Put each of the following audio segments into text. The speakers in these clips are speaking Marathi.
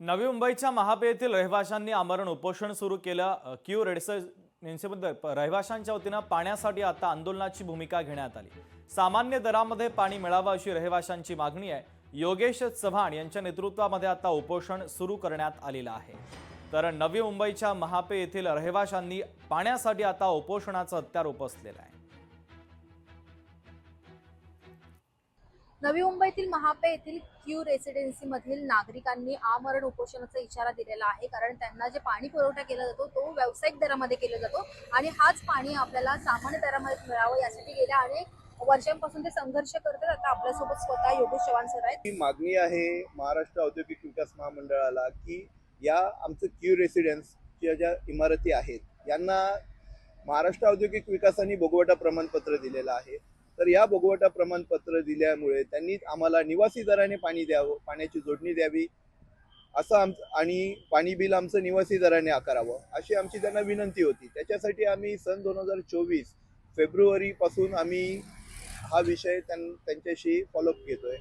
नवी मुंबईच्या महापे येथील रहिवाशांनी आमरण उपोषण सुरू केलं। क्यू रेसिडेन्सीमध्ये रहिवाशांच्या वतीनं पाण्यासाठी आता आंदोलनाची भूमिका घेण्यात आली। सामान्य दरामध्ये पाणी मिळावं अशी रहिवाशांची मागणी आहे। योगेश चव्हाण यांच्या नेतृत्वामध्ये आता उपोषण सुरू करण्यात आलेलं आहे। तर नवी मुंबईच्या महापे येथील रहिवाशांनी पाण्यासाठी आता उपोषणाचं हत्यार उपसलेलं आहे। नवी मुंबईतील महापे येथील क्यू रेसिडेन्सी मधील नागरिकांनी आमरण उपोषणाचा इशारा दिलेला आहे। कारण त्यांना जे पाणी पुरवठा केला जातो तो व्यावसायिक दरामध्ये केला जातो आणि हाच पाणी आपल्याला सामान्य दरामध्ये मिळावं यासाठी गेल्या अनेक वर्षांपासून ते संघर्ष करतात। आता आपल्यासोबत स्वतः योगेश चव्हाण सर आहेत। ही मागणी आहे महाराष्ट्र औद्योगिक विकास महामंडळाला की या आमचं क्यू रेसिडेन्सच्या ज्या इमारती आहेत यांना महाराष्ट्र औद्योगिक विकासाने भोगवटा प्रमाणपत्र दिलेलं आहे। तर या भोगवटा प्रमाणपत्र दिल्यामुळे त्यांनी आम्हाला निवासी दराने पाणी द्यावं, पाण्याची जोडणी द्यावी असं आणि पाणी बिल आमचं निवासी दराने आकारावं अशी आमची त्यांना विनंती होती। त्याच्यासाठी आम्ही सन 2024 फेब्रुवारी पासून आम्ही हा विषय त्यांच्याशी फॉलोअप घेतोय,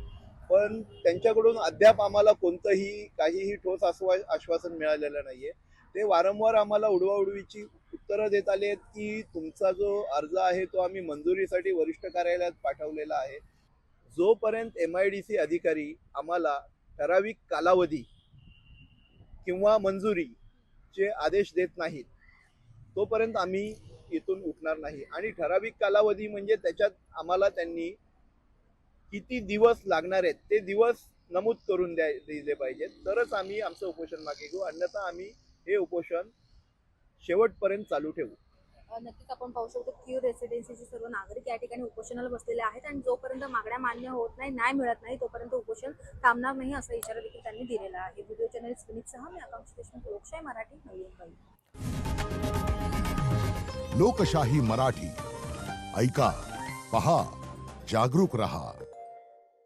पण त्यांच्याकडून अद्याप आम्हाला काहीही ठोस आश्वासन मिळालेलं नाहीये। ते वारंवार आम्हाला उडवाउडवीची उत्तरं देत आले आहेत की तुमचा जो अर्ज आहे तो आम्ही मंजुरीसाठी वरिष्ठ कार्यालयात पाठवलेला आहे। जोपर्यंत MIDC अधिकारी आम्हाला ठराविक कालावधी किंवा मंजुरीचे आदेश देत नाहीत तोपर्यंत आम्ही इथून उठणार नाही। आणि ठराविक कालावधी म्हणजे त्याच्यात आम्हाला त्यांनी किती दिवस लागणार आहेत ते दिवस नमूद करून दिले पाहिजेत, तरच आम्ही आमचं उपोषण मागे घेऊ, अन्यथा आम्ही हे उपोषण शेवटपर्यंत चालू ठेवू। नक्कीच आपण पाहू शकतो क्यू रेसिडेन्सीचे सर्व नागरिक या ठिकाणी उपोषणाला बसलेले आहेत आणि जोपर्यंत मागण्या मान्य होत नाही, न्याय मिळत नाही तोपर्यंत उपोषण थांबणार नाही असा इशारा देखील त्यांनी दिलेला आहे। व्हिडिओ जर्नलिस्ट विनीतसह मी आकांक्षा देशमुख, लोकशाही मराठी, नवी मुंबई। लोकशाही मराठी ऐका, पहा, जागरूक रहा।